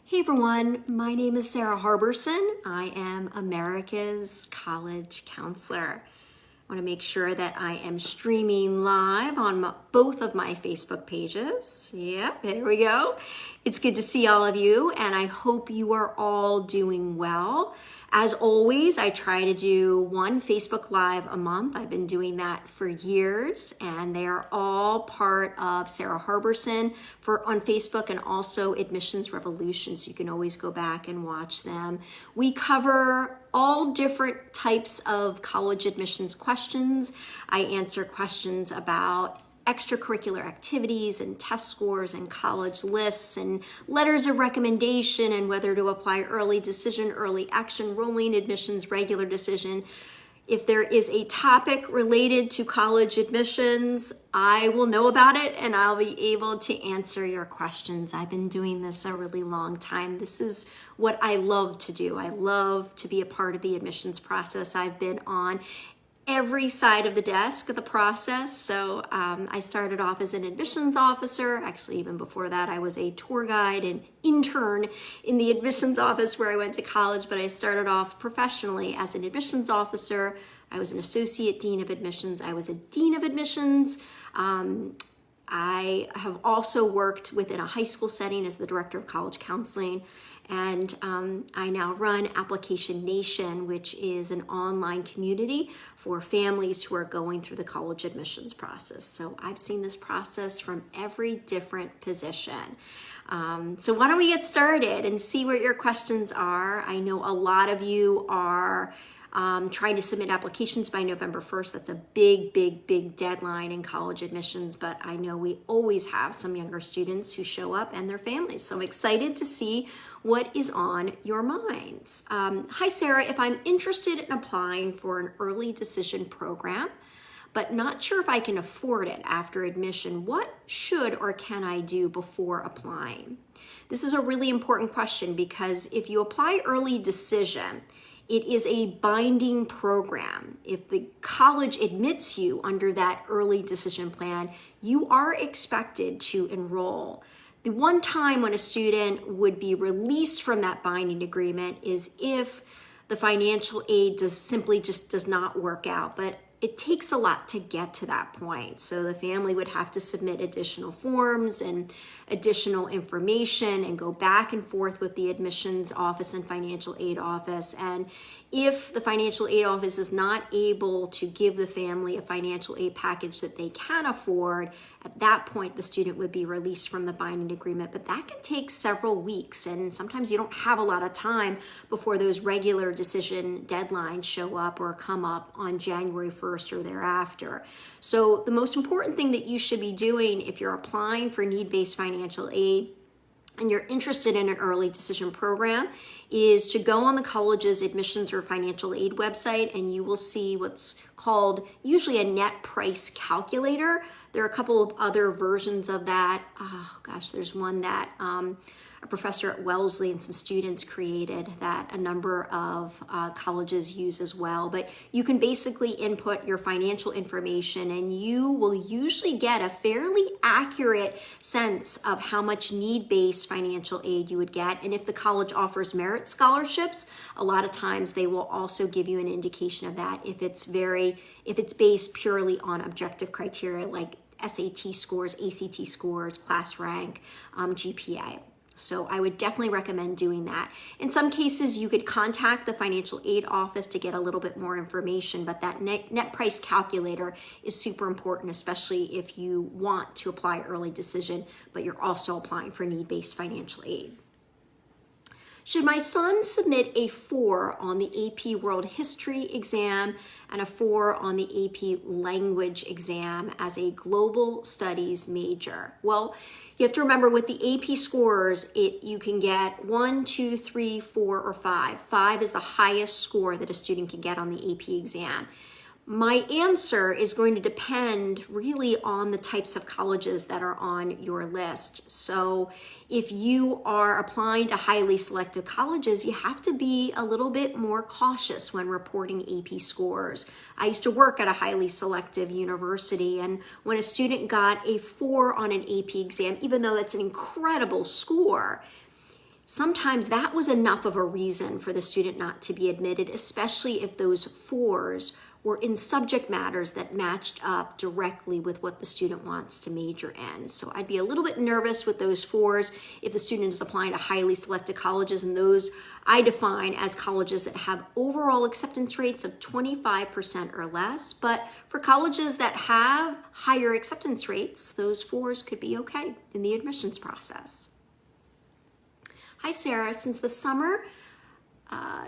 Hey everyone, my name is Sara Harberson. I am America's college counselor. I want to make sure that I am streaming live on both of my Facebook pages. Yep, there we go. It's good to see all of you, and I hope you are all doing well. As always, I try to do one Facebook Live a month. I've been doing that for years, and they are all part of Sara Harberson on Facebook and also Admissions Revolution, so you can always go back and watch them. We cover all different types of college admissions questions. I answer questions about extracurricular activities and test scores and college lists and letters of recommendation and whether to apply early decision, early action, rolling admissions, regular decision. If there is a topic related to college admissions, I will know about it and I'll be able to answer your questions. I've been doing this a really long time. This is what I love to do. I love to be a part of the admissions process. I've been on every side of the desk of the process. So I started off as an admissions officer. Actually, even before that, I was a tour guide and intern in the admissions office where I went to college, but I started off professionally as an admissions officer. I was an associate dean of admissions. I was a dean of admissions. I have also worked within a high school setting as the director of college counseling. And I now run Application Nation, which is an online community for families who are going through the college admissions process. So I've seen this process from every different position. So why don't we get started and see what your questions are? I know a lot of you are trying to submit applications by November 1st. That's a big deadline in college admissions, but I know we always have some younger students who show up and their families. So I'm excited to see what is on your minds. Hi, Sarah. If I'm interested in applying for an early decision program, but not sure if I can afford it after admission, what should or can I do before applying? This is a really important question because if you apply early decision, it is a binding program. If the college admits you under that early decision plan, you are expected to enroll. The one time when a student would be released from that binding agreement is if the financial aid does not work out. But it takes a lot to get to that point. So the family would have to submit additional forms and additional information and go back and forth with the admissions office and financial aid office. And if the financial aid office is not able to give the family a financial aid package that they can afford, at that point the student would be released from the binding agreement. But that can take several weeks, and sometimes you don't have a lot of time before those regular decision deadlines show up or come up on January 1st or thereafter. So the most important thing that you should be doing if you're applying for need-based financial aid and you're interested in an early decision program is to go on the college's admissions or financial aid website, and you will see what's called usually a net price calculator. There are a couple of other versions of that. Oh gosh, there's one that a professor at Wellesley and some students created that a number of colleges use as well. But you can basically input your financial information and you will usually get a fairly accurate sense of how much need-based financial aid you would get. And if the college offers merit scholarships, a lot of times they will also give you an indication of that if it's based purely on objective criteria like SAT scores, ACT scores, class rank, GPA. So I would definitely recommend doing that. In some cases, you could contact the financial aid office to get a little bit more information, but that net price calculator is super important, especially if you want to apply early decision, but you're also applying for need-based financial aid. Should my son submit a 4 on the AP World History exam and a 4 on the AP Language exam as a global studies major? Well, you have to remember with the AP scores, you can get 1, 2, 3, 4, or 5. 5 is the highest score that a student can get on the AP exam. My answer is going to depend really on the types of colleges that are on your list. So if you are applying to highly selective colleges, you have to be a little bit more cautious when reporting AP scores. I used to work at a highly selective university, and when a student got a 4 on an AP exam, even though that's an incredible score, sometimes that was enough of a reason for the student not to be admitted, especially if those 4s were in subject matters that matched up directly with what the student wants to major in. So I'd be a little bit nervous with those 4s if the student is applying to highly selected colleges, and those I define as colleges that have overall acceptance rates of 25% or less. But for colleges that have higher acceptance rates, those 4s could be okay in the admissions process. Hi, Sarah. Since the summer,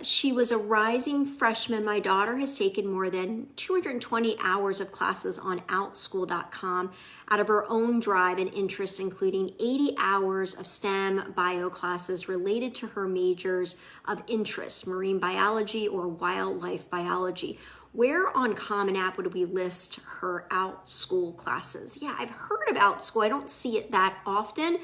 she was a rising freshman. My daughter has taken more than 220 hours of classes on outschool.com out of her own drive and interest, including 80 hours of STEM bio classes related to her majors of interest, marine biology or wildlife biology. Where on Common App would we list her OutSchool classes? Yeah, I've heard of OutSchool. I don't see it that often.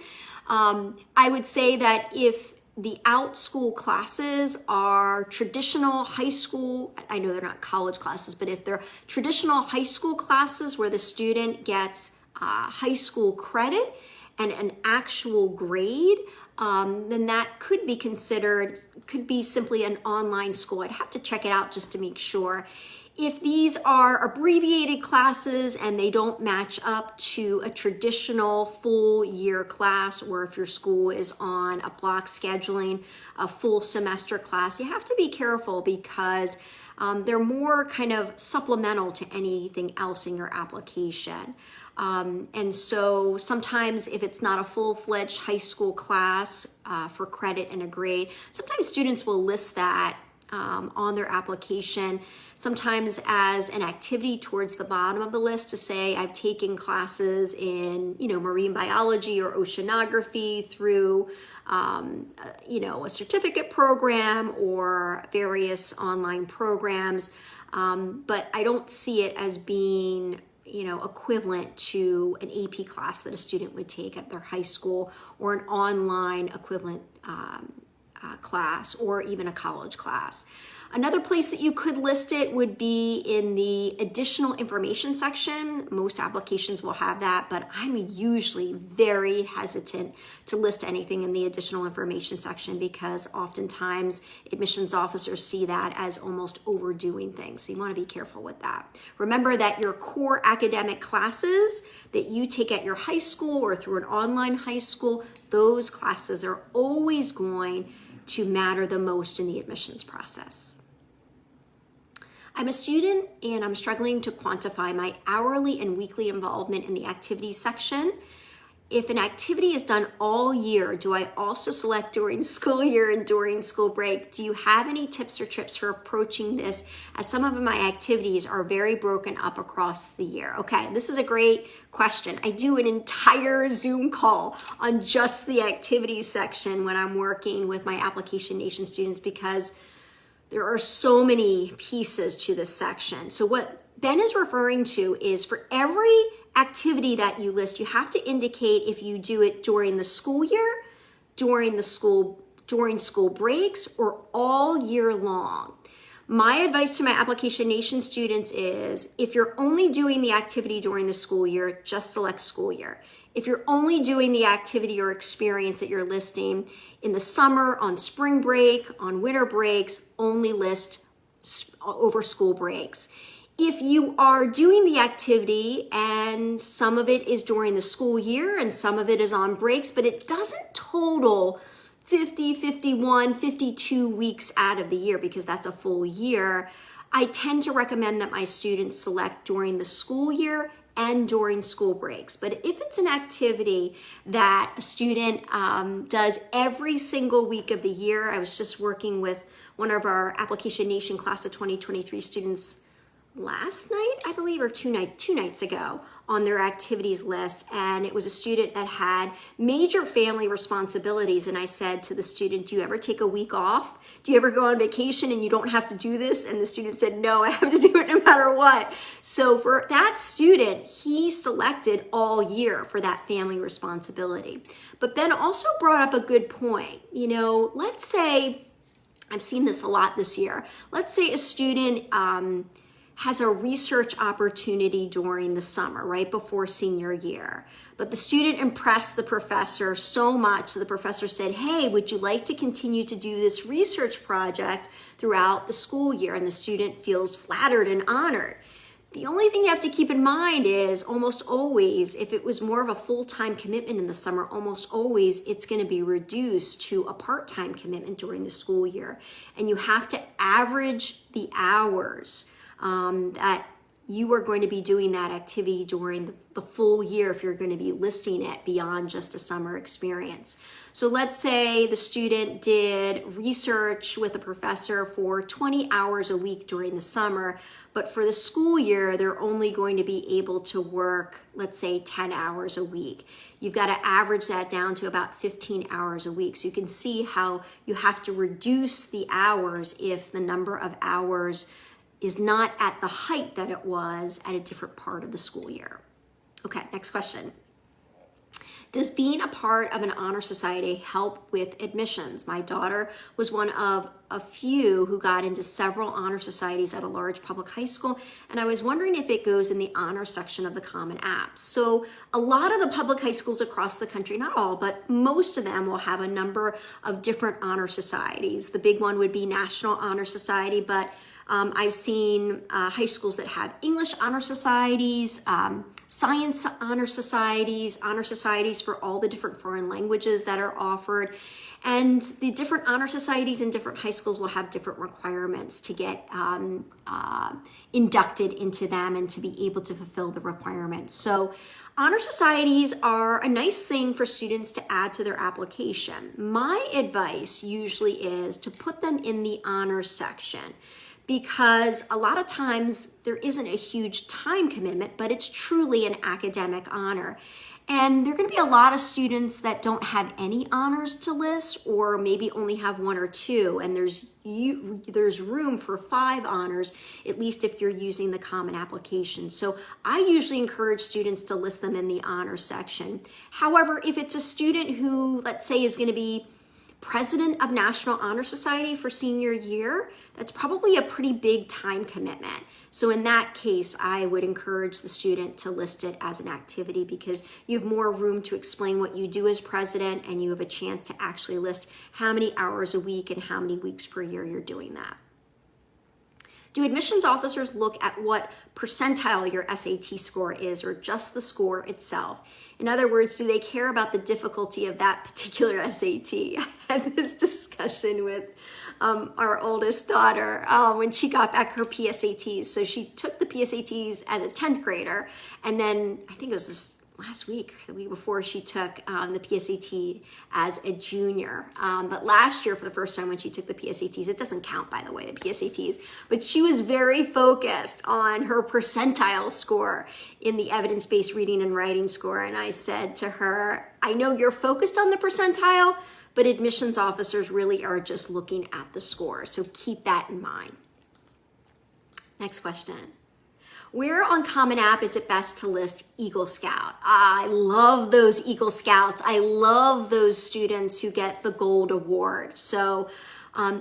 I would say that if the OutSchool classes are traditional high school, I know they're not college classes, but if they're traditional high school classes where the student gets high school credit and an actual grade, then that could be considered, could be simply an online school. I'd have to check it out just to make sure. If these are abbreviated classes and they don't match up to a traditional full year class, or if your school is on a block scheduling, a full semester class, you have to be careful because they're more kind of supplemental to anything else in your application. And so sometimes if it's not a full-fledged high school class for credit and a grade, sometimes students will list that on their application, sometimes as an activity towards the bottom of the list to say, I've taken classes in, marine biology or oceanography through, a certificate program or various online programs. But I don't see it as being equivalent to an AP class that a student would take at their high school or an online equivalent class or even a college class. Another place that you could list it would be in the additional information section. Most applications will have that, but I'm usually very hesitant to list anything in the additional information section because oftentimes admissions officers see that as almost overdoing things. So you want to be careful with that. Remember that your core academic classes that you take at your high school or through an online high school, those classes are always going to matter the most in the admissions process. I'm a student and I'm struggling to quantify my hourly and weekly involvement in the activities section. If an activity is done all year, do I also select during school year and during school break? Do you have any tips or tricks for approaching this, as some of my activities are very broken up across the year? Okay, this is a great question. I do an entire Zoom call on just the activities section when I'm working with my Application Nation students because there are so many pieces to this section. So what Ben is referring to is for every activity that you list, you have to indicate if you do it during the school year, during school breaks, or all year long. My advice to my Application Nation students is if you're only doing the activity during the school year, just select school year. If you're only doing the activity or experience that you're listing in the summer, on spring break, on winter breaks, only list over school breaks. If you are doing the activity and some of it is during the school year and some of it is on breaks, but it doesn't total 50, 51, 52 weeks out of the year because that's a full year, I tend to recommend that my students select during the school year and during school breaks. But if it's an activity that a student does every single week of the year, I was just working with one of our Application Nation class of 2023 students last night, I believe, or two nights ago on their activities list. And it was a student that had major family responsibilities. And I said to the student, do you ever take a week off? Do you ever go on vacation and you don't have to do this? And the student said, no, I have to do it no matter what. So for that student, he selected all year for that family responsibility. But Ben also brought up a good point. Let's say, I've seen this a lot this year. Let's say a student has a research opportunity during the summer, right before senior year. But the student impressed the professor so much that the professor said, hey, would you like to continue to do this research project throughout the school year? And the student feels flattered and honored. The only thing you have to keep in mind is almost always, if it was more of a full-time commitment in the summer, almost always it's going to be reduced to a part-time commitment during the school year. And you have to average the hours that you are going to be doing that activity during the full year if you're going to be listing it beyond just a summer experience. So let's say the student did research with a professor for 20 hours a week during the summer, but for the school year, they're only going to be able to work, let's say 10 hours a week. You've got to average that down to about 15 hours a week. So you can see how you have to reduce the hours if the number of hours is not at the height that it was at a different part of the school year. Okay, next question. Does being a part of an honor society help with admissions? My daughter was one of a few who got into several honor societies at a large public high school, and I was wondering if it goes in the honor section of the Common App. So a lot of the public high schools across the country, not all, but most of them will have a number of different honor societies. The big one would be National Honor Society, but I've seen high schools that have English honor societies, science honor societies for all the different foreign languages that are offered. And the different honor societies in different high schools will have different requirements to get inducted into them and to be able to fulfill the requirements. So honor societies are a nice thing for students to add to their application. My advice usually is to put them in the honors section, because a lot of times there isn't a huge time commitment, but it's truly an academic honor. And there are going to be a lot of students that don't have any honors to list, or maybe only have one or two, and there's room for 5 honors, at least if you're using the common application. So I usually encourage students to list them in the honors section. However, if it's a student who, let's say, is going to be president of National Honor Society for senior year, that's probably a pretty big time commitment. So in that case, I would encourage the student to list it as an activity, because you have more room to explain what you do as president, and you have a chance to actually list how many hours a week and how many weeks per year you're doing that. Do admissions officers look at what percentile your SAT score is, or just the score itself? In other words, do they care about the difficulty of that particular SAT? I had this discussion with our oldest daughter when she got back her PSATs. So she took the PSATs as a 10th grader, and then I think it was this last week, the week before, she took the PSAT as a junior. But last year, for the first time when she took the PSATs, it doesn't count, by the way, the PSATs, but she was very focused on her percentile score in the evidence-based reading and writing score. And I said to her, I know you're focused on the percentile, but admissions officers really are just looking at the score. So keep that in mind. Next question. Where on Common App is it best to list Eagle Scout? I love those Eagle Scouts. I love those students who get the Gold Award. So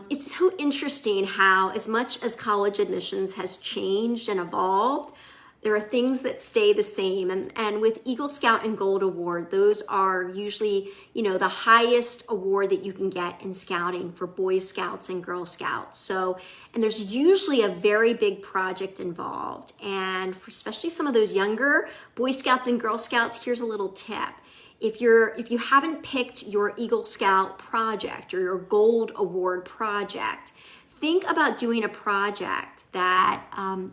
it's so interesting how, as much as college admissions has changed and evolved, there are things that stay the same. And with Eagle Scout and Gold Award, those are usually, the highest award that you can get in scouting for Boy Scouts and Girl Scouts. So, and there's usually a very big project involved. And for especially some of those younger Boy Scouts and Girl Scouts, here's a little tip. If you haven't picked your Eagle Scout project or your Gold Award project, think about doing a project that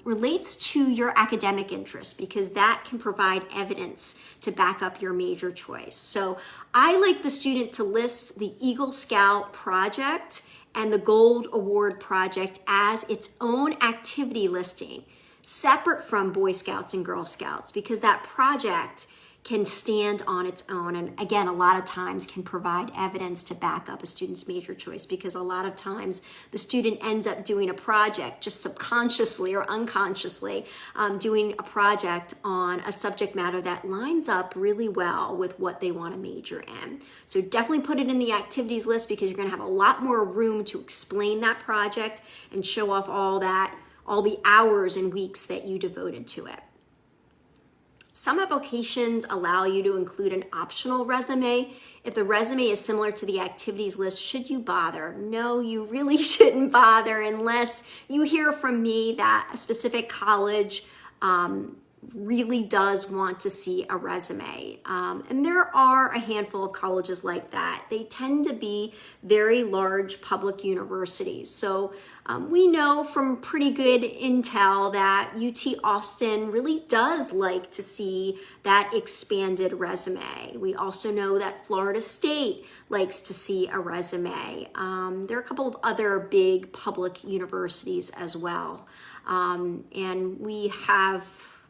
relates to your academic interests, because that can provide evidence to back up your major choice. So I like the student to list the Eagle Scout project and the Gold Award project as its own activity listing, separate from Boy Scouts and Girl Scouts, because that project can stand on its own, and again, a lot of times can provide evidence to back up a student's major choice, because a lot of times the student ends up doing a project just subconsciously or unconsciously, doing a project on a subject matter that lines up really well with what they want to major in. So definitely put it in the activities list, because you're going to have a lot more room to explain that project and show off all all the hours and weeks that you devoted to it. Some applications allow you to include an optional resume. If the resume is similar to the activities list, should you bother? No, you really shouldn't bother unless you hear from me that a specific college really does want to see a resume. And there are a handful of colleges like that. They tend to be very large public universities. So we know from pretty good intel that UT Austin really does like to see that expanded resume. We also know that Florida State likes to see a resume. There are a couple of other big public universities as well. And we have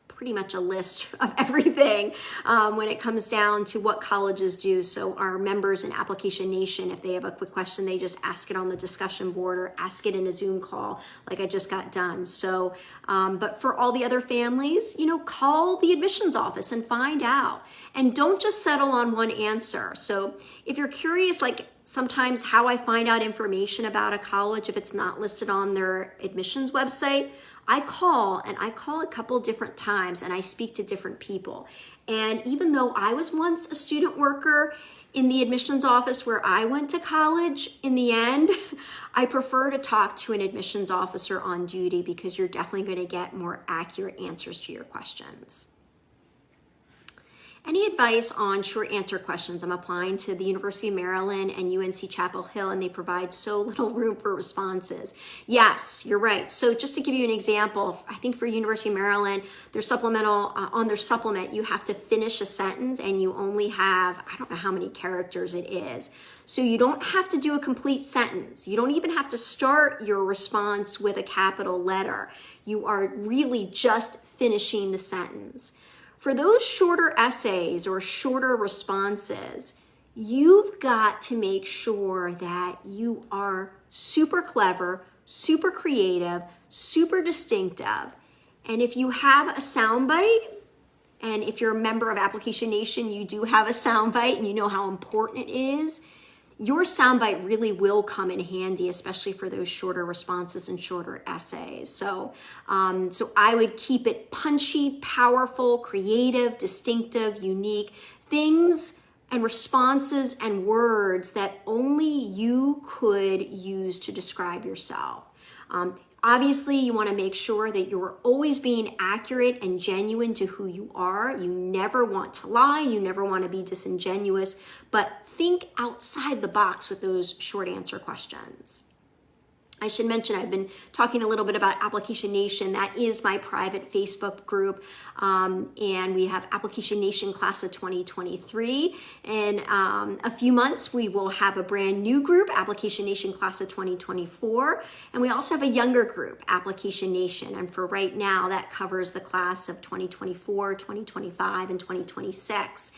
pretty much a list of everything when it comes down to what colleges do. So our members in Application Nation, if they have a quick question, they just ask it on the discussion board or ask it in a Zoom call like I just got done. So, but for all the other families, call the admissions office and find out. And don't just settle on one answer. So if you're curious, like sometimes how I find out information about a college, if it's not listed on their admissions website, I call a couple different times and I speak to different people. And even though I was once a student worker in the admissions office where I went to college, in the end, I prefer to talk to an admissions officer on duty because you're definitely going to get more accurate answers to your questions. Any advice on short answer questions? I'm applying to the University of Maryland and UNC Chapel Hill, and they provide so little room for responses. Yes, you're right. So just to give you an example, I think for University of Maryland, their supplemental, on their supplement, you have to finish a sentence and you only have, I don't know how many characters it is. So you don't have to do a complete sentence. You don't even have to start your response with a capital letter. You are really just finishing the sentence. For those shorter essays or shorter responses, you've got to make sure that you are super clever, super creative, super distinctive. And if you have a soundbite, and if you're a member of Application Nation, you do have a soundbite and you know how important it is, your soundbite really will come in handy, especially for those shorter responses and shorter essays. So I would keep it punchy, powerful, creative, distinctive, unique, things and responses and words that only you could use to describe yourself. Obviously, you want to make sure that you're always being accurate and genuine to who you are. You never want to lie. You never want to be disingenuous, but think outside the box with those short answer questions. I should mention I've been talking a little bit about Application Nation. That is my private Facebook group, and we have Application Nation Class of 2023. In a few months, we will have a brand new group, Application Nation Class of 2024, and we also have a younger group, Application Nation. And for right now, that covers the class of 2024, 2025, and 2026.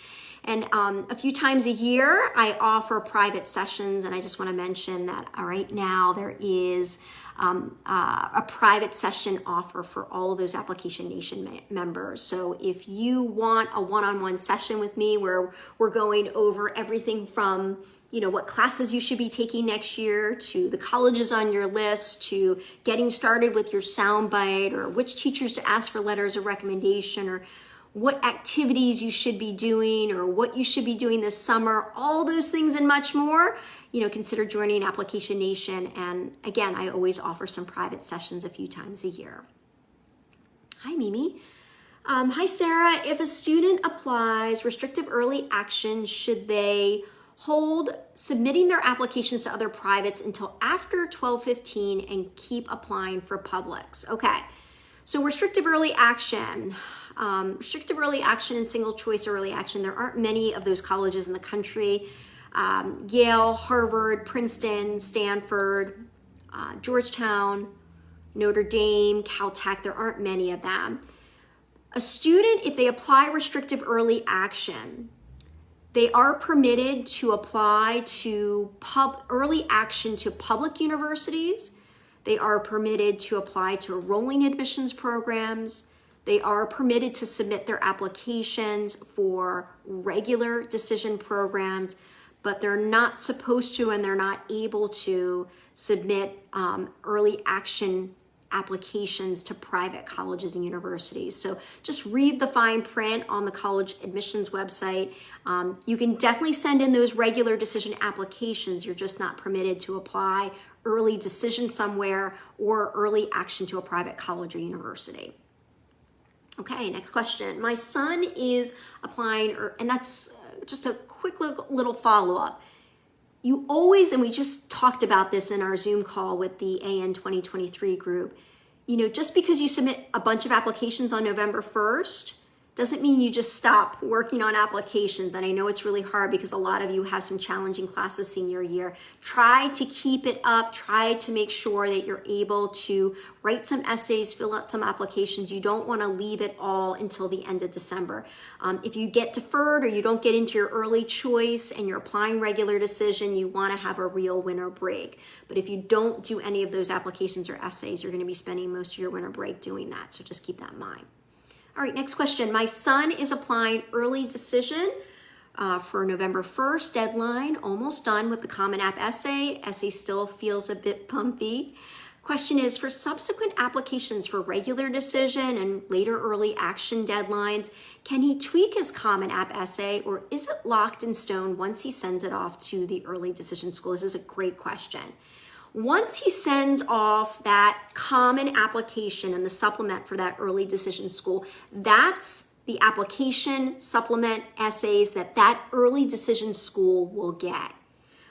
And a few times a year, I offer private sessions, and I just want to mention that right now there is a private session offer for all of those Application Nation members. So if you want a one-on-one session with me where we're going over everything from what classes you should be taking next year, to the colleges on your list, to getting started with your soundbite, or which teachers to ask for letters of recommendation, or what activities you should be doing, or what you should be doing this summer, all those things and much more, consider joining Application Nation. And again, I always offer some private sessions a few times a year. Hi, Mimi. Hi, Sarah. If a student applies restrictive early action, should they hold submitting their applications to other privates until after 12/15 and keep applying for publics? Okay. So restrictive early action and single choice early action, there aren't many of those colleges in the country. Yale, Harvard, Princeton, Stanford, Georgetown, Notre Dame, Caltech, there aren't many of them. A student, if they apply restrictive early action, they are permitted to apply to early action to public universities. They are permitted to apply to rolling admissions programs. They are permitted to submit their applications for regular decision programs, but they're not supposed to and they're not able to submit early action applications to private colleges and universities. So just read the fine print on the college admissions website. You can definitely send in those regular decision applications. You're just not permitted to apply early decision somewhere or early action to a private college or university. Okay, next question. My son is applying, and that's just a quick little follow-up. You always, and we just talked about this in our Zoom call with the AN 2023 group, just because you submit a bunch of applications on November 1st, doesn't mean you just stop working on applications. And I know it's really hard because a lot of you have some challenging classes senior year. Try to keep it up. Try to make sure that you're able to write some essays, fill out some applications. You don't want to leave it all until the end of December. If you get deferred or you don't get into your early choice and you're applying regular decision, you want to have a real winter break. But if you don't do any of those applications or essays, you're going to be spending most of your winter break doing that. So just keep that in mind. All right, next question. My son is applying early decision for November 1st, deadline, almost done with the Common App essay. Essay still feels a bit bumpy. Question is, for subsequent applications for regular decision and later early action deadlines, can he tweak his Common App essay, or is it locked in stone once he sends it off to the early decision school? This is a great question. Once he sends off that common application and the supplement for that early decision school, that's the application, supplement, essays that early decision school will get.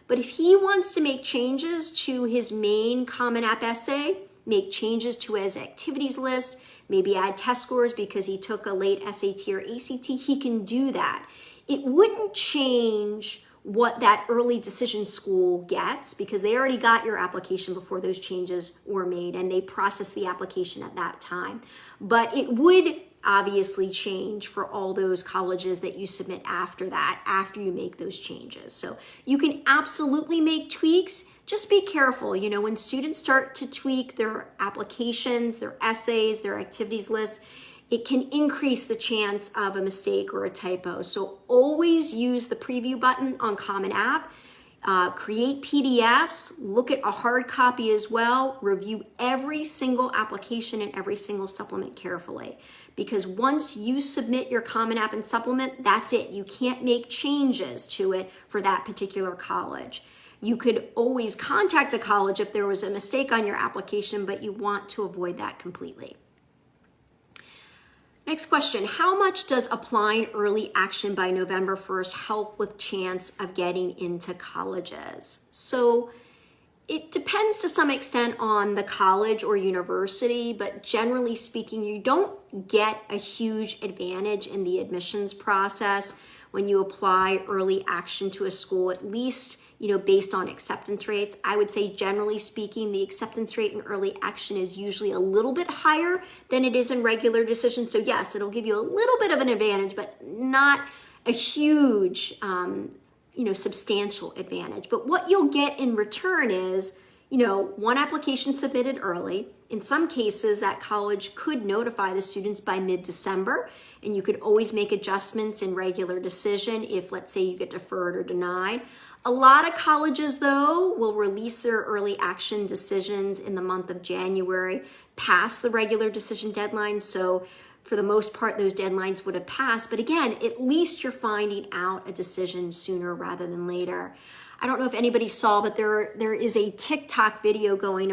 But if he wants to make changes to his main Common App essay, make changes to his activities list, maybe add test scores because he took a late SAT or ACT, he can do that. It wouldn't change what that early decision school gets because they already got your application before those changes were made and they processed the application at that time. But it would obviously change for all those colleges that you submit after that, after you make those changes. So you can absolutely make tweaks. Just be careful. When students start to tweak their applications, their essays, their activities list, it can increase the chance of a mistake or a typo. So always use the preview button on Common App. Create PDFs, look at a hard copy as well, review every single application and every single supplement carefully. Because once you submit your Common App and supplement, that's it. You can't make changes to it for that particular college. You could always contact the college if there was a mistake on your application, but you want to avoid that completely. Next question, how much does applying early action by November 1st help with chance of getting into colleges? So it depends to some extent on the college or university, but generally speaking, you don't get a huge advantage in the admissions process when you apply early action to a school, at least based on acceptance rates. I would say generally speaking, the acceptance rate in early action is usually a little bit higher than it is in regular decision. So yes, it'll give you a little bit of an advantage, but not a huge, substantial advantage. But what you'll get in return is, one application submitted early. In some cases, that college could notify the students by mid-December, and you could always make adjustments in regular decision if, let's say, you get deferred or denied. A lot of colleges, though, will release their early action decisions in the month of January, past the regular decision deadline. So for the most part, those deadlines would have passed. But again, at least you're finding out a decision sooner rather than later. I don't know if anybody saw, but there is a TikTok video going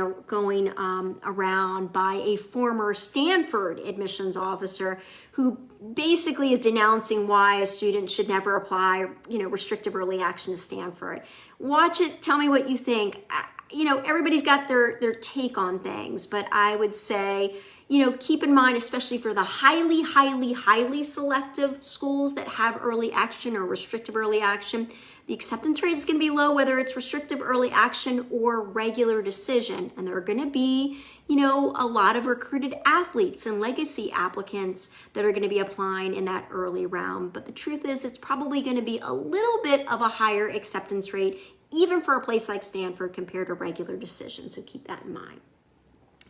around by a former Stanford admissions officer who basically is denouncing why a student should never apply, restrictive early action to Stanford. Watch it. Tell me what you think. Everybody's got their take on things, but I would say, keep in mind, especially for the highly, highly, highly selective schools that have early action or restrictive early action, the acceptance rate is going to be low, whether it's restrictive early action or regular decision. And there are going to be, a lot of recruited athletes and legacy applicants that are going to be applying in that early round. But the truth is, it's probably going to be a little bit of a higher acceptance rate, even for a place like Stanford compared to regular decision. So keep that in mind.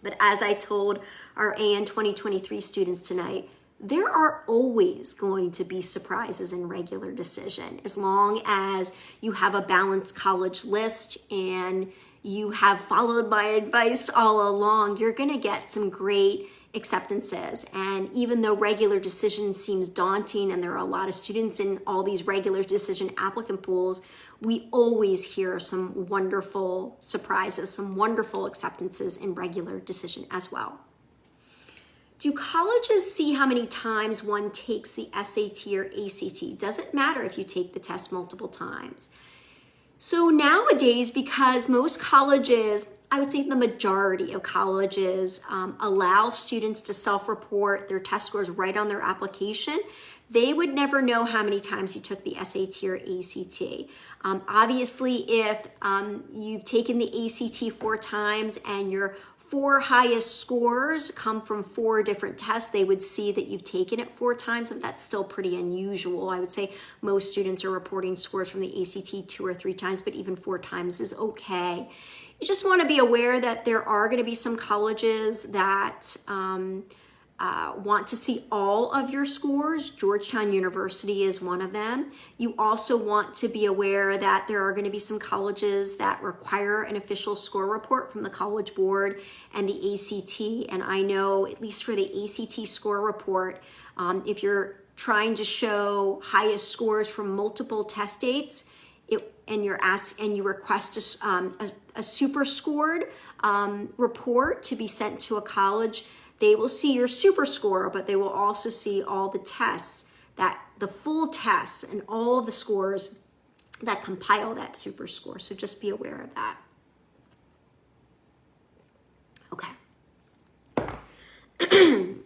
But as I told our AN 2023 students tonight, there are always going to be surprises in regular decision as long as you have a balanced college list and you have followed my advice all along, you're going to get some great acceptances. And even though regular decision seems daunting and there are a lot of students in all these regular decision applicant pools, we always hear some wonderful surprises, some wonderful acceptances in regular decision as well. Do colleges see how many times one takes the SAT or ACT? Does it matter if you take the test multiple times? So nowadays, because most colleges, I would say the majority of colleges allow students to self-report their test scores right on their application, they would never know how many times you took the SAT or ACT. Obviously, if you've taken the ACT 4 times and your 4 highest scores come from 4 different tests, they would see that you've taken it 4 times, and that's still pretty unusual. I would say most students are reporting scores from the ACT 2 or 3 times, but even 4 times is okay. You just want to be aware that there are going to be some colleges that want to see all of your scores. Georgetown University is one of them. You also want to be aware that there are going to be some colleges that require an official score report from the College Board and the ACT. And I know, at least for the ACT score report, if you're trying to show highest scores from multiple test dates, and you request a super scored report to be sent to a college, they will see your super score, but they will also see all the tests, the full tests and all of the scores that compile that super score. So just be aware of that. Okay.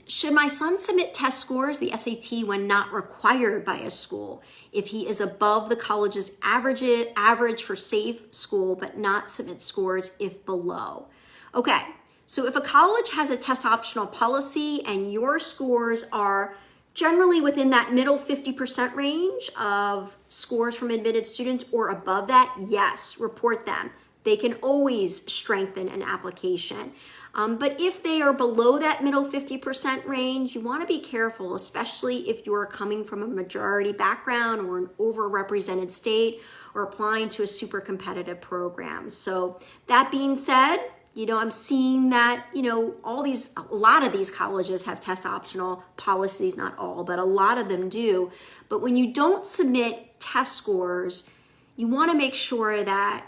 Should my son submit test scores, the SAT, when not required by a school, if he is above the college's average for safe school, but not submit scores if below? Okay, so if a college has a test optional policy and your scores are generally within that middle 50% range of scores from admitted students or above that, yes, report them. They can always strengthen an application. But if they are below that middle 50% range, you want to be careful, especially if you're coming from a majority background or an overrepresented state or applying to a super competitive program. So that being said, I'm seeing that, a lot of these colleges have test optional policies, not all, but a lot of them do. But when you don't submit test scores, you want to make sure that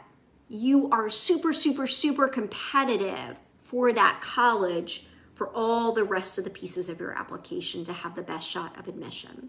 you are super, super, super competitive for that college for all the rest of the pieces of your application to have the best shot of admission.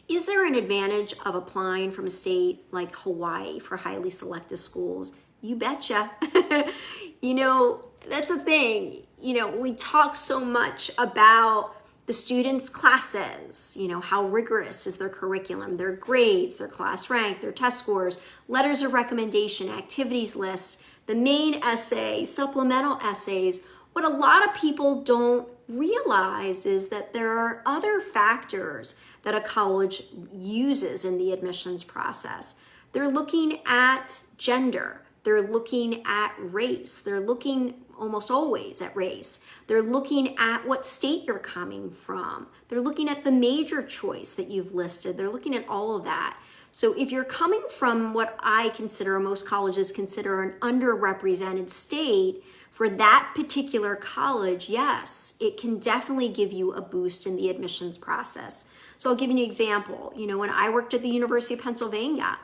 Is there an advantage of applying from a state like Hawaii for highly selective schools? You betcha. That's the thing. We talk so much about the students' classes, how rigorous is their curriculum, their grades, their class rank, their test scores, letters of recommendation, activities lists, the main essay, supplemental essays. What a lot of people don't realize is that there are other factors that a college uses in the admissions process. They're looking at gender. They're looking at race. They're looking almost always at race. They're looking at what state you're coming from. They're looking at the major choice that you've listed. They're looking at all of that. So if you're coming from what I consider, most colleges consider, an underrepresented state, for that particular college, yes, it can definitely give you a boost in the admissions process. So I'll give you an example. When I worked at the University of Pennsylvania,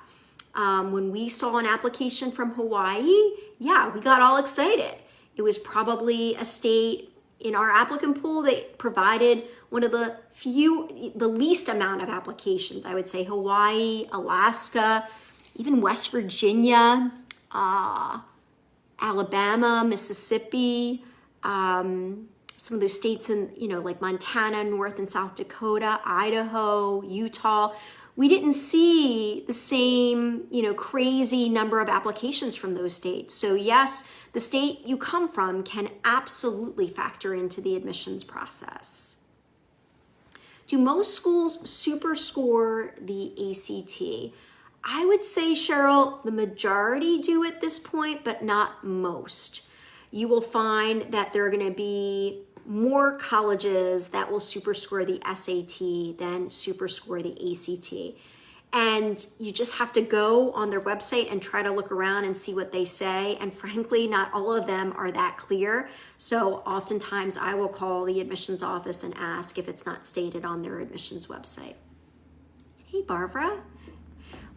when we saw an application from Hawaii, yeah, we got all excited. It was probably a state in our applicant pool that provided one of the least amount of applications. I would say Hawaii, Alaska, even West Virginia, Alabama, Mississippi, some of those states in, like Montana, North and South Dakota, Idaho, Utah. We didn't see the same, crazy number of applications from those states. So yes, the state you come from can absolutely factor into the admissions process. Do most schools super score the ACT? I would say, Cheryl, the majority do at this point, but not most. You will find that there are going to be more colleges that will super score the SAT than super score the ACT. And you just have to go on their website and try to look around and see what they say. And frankly, not all of them are that clear. So oftentimes I will call the admissions office and ask if it's not stated on their admissions website. Hey, Barbara.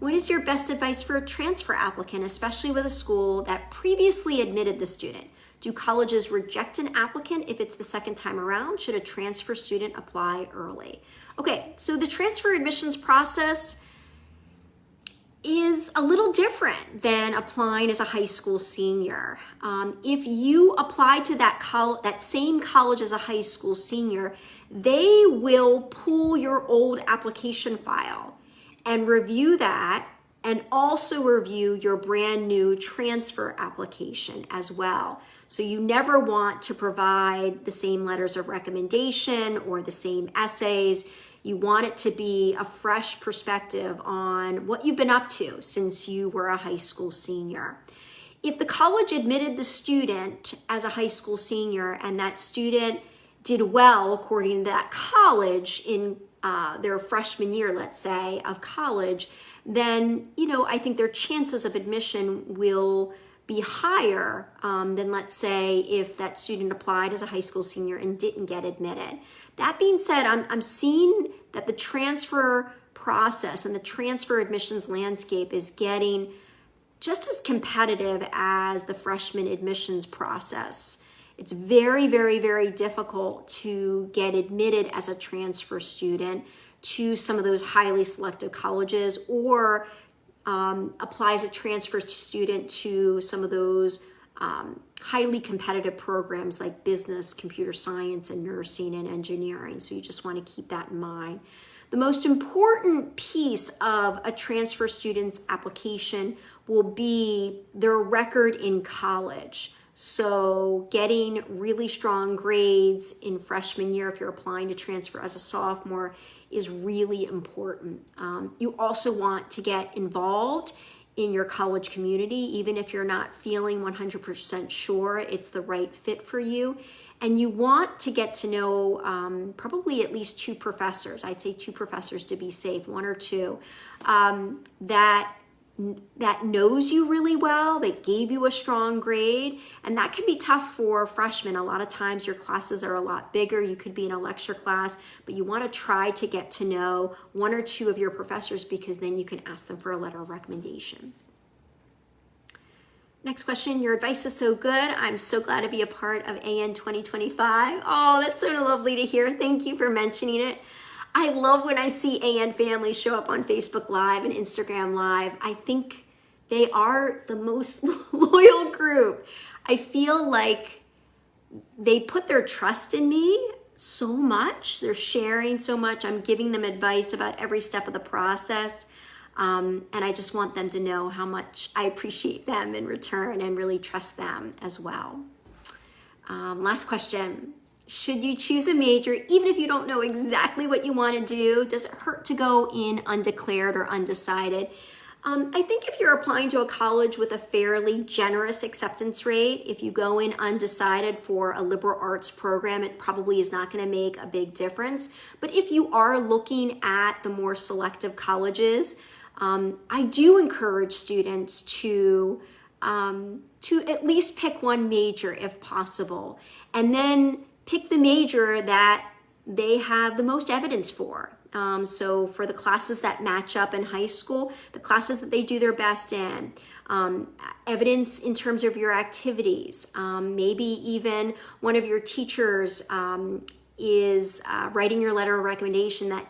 What is your best advice for a transfer applicant, especially with a school that previously admitted the student? Do colleges reject an applicant if it's the second time around? Should a transfer student apply early? Okay, so the transfer admissions process is a little different than applying as a high school senior. If you apply to that same college as a high school senior, they will pull your old application file and review that, and also review your brand new transfer application as well. So you never want to provide the same letters of recommendation or the same essays. You want it to be a fresh perspective on what you've been up to since you were a high school senior. If the college admitted the student as a high school senior and that student did well according to that college in their freshman year, let's say, of college, then, I think their chances of admission will be higher than, let's say, if that student applied as a high school senior and didn't get admitted. That being said, I'm seeing that the transfer process and the transfer admissions landscape is getting just as competitive as the freshman admissions process. It's very, very, very difficult to get admitted as a transfer student to some of those highly selective colleges, or apply as a transfer student to some of those highly competitive programs like business, computer science, and nursing and engineering. So you just want to keep that in mind. The most important piece of a transfer student's application will be their record in college. So getting really strong grades in freshman year, if you're applying to transfer as a sophomore, is really important. You also want to get involved in your college community, even if you're not feeling 100% sure it's the right fit for you. And you want to get to know probably at least two professors. I'd say two professors to be safe, one or two, that knows you really well, that gave you a strong grade. And that can be tough for freshmen. A lot of times your classes are a lot bigger. You could be in a lecture class, but you want to try to get to know one or two of your professors, because then you can ask them for a letter of recommendation. Next question, your advice is so good. I'm so glad to be a part of AN 2025. Oh, that's so lovely to hear. Thank you for mentioning it. I love when I see AN families show up on Facebook Live and Instagram Live. I think they are the most loyal group. I feel like they put their trust in me so much. They're sharing so much. I'm giving them advice about every step of the process. And I just want them to know how much I appreciate them in return and really trust them as well. Last question. Should you choose a major even if you don't know exactly what you want to do? Does it hurt to go in undeclared or undecided? I think if you're applying to a college with a fairly generous acceptance rate, if you go in undecided for a liberal arts program, it probably is not going to make a big difference. But if you are looking at the more selective colleges, I do encourage students to at least pick one major if possible, and then pick the major that they have the most evidence for. So for the classes that match up in high school, the classes that they do their best in, evidence in terms of your activities, maybe even one of your teachers is writing your letter of recommendation that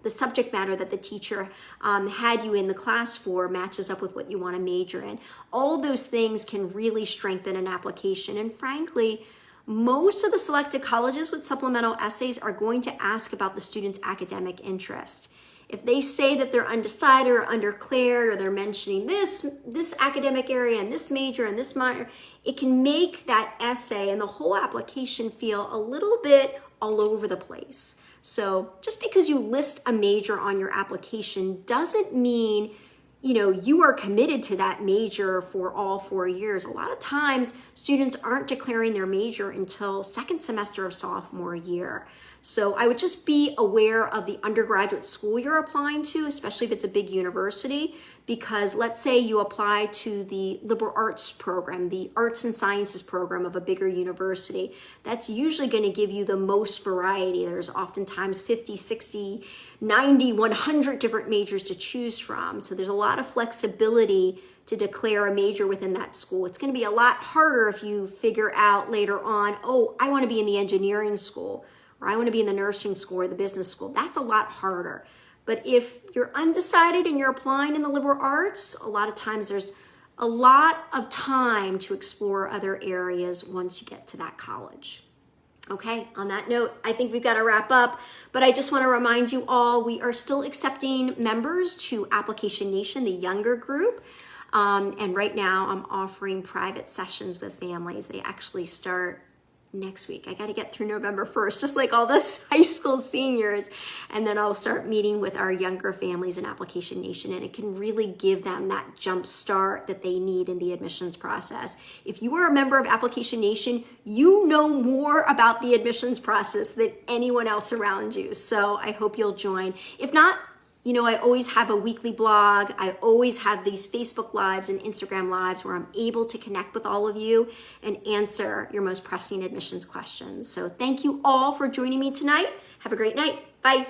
the subject matter that the teacher had you in the class for matches up with what you want to major in. All those things can really strengthen an application. And frankly, most of the selected colleges with supplemental essays are going to ask about the student's academic interest. If they say that they're undecided or undeclared, or they're mentioning this academic area and this major and this minor, it can make that essay and the whole application feel a little bit all over the place. So just because you list a major on your application doesn't mean you are committed to that major for all 4 years. A lot of times students aren't declaring their major until second semester of sophomore year. So I would just be aware of the undergraduate school you're applying to, especially if it's a big university, because let's say you apply to the liberal arts program, the arts and sciences program of a bigger university. That's usually going to give you the most variety. There's oftentimes 50, 60, 90, 100 different majors to choose from. So there's a lot of flexibility to declare a major within that school. It's going to be a lot harder if you figure out later on, oh, I want to be in the engineering school, or I want to be in the nursing school or the business school. That's a lot harder. But if you're undecided and you're applying in the liberal arts, a lot of times there's a lot of time to explore other areas once you get to that college. Okay, on that note, I think we've got to wrap up, but I just want to remind you all, we are still accepting members to Application Nation, the younger group. And right now I'm offering private sessions with families. They actually start next week. I got to get through November 1st, just like all the high school seniors. And then I'll start meeting with our younger families in Application Nation, and it can really give them that jump start that they need in the admissions process. If you are a member of Application Nation, you know more about the admissions process than anyone else around you. So I hope you'll join. If not, I always have a weekly blog. I always have these Facebook Lives and Instagram Lives where I'm able to connect with all of you and answer your most pressing admissions questions. So thank you all for joining me tonight. Have a great night. Bye.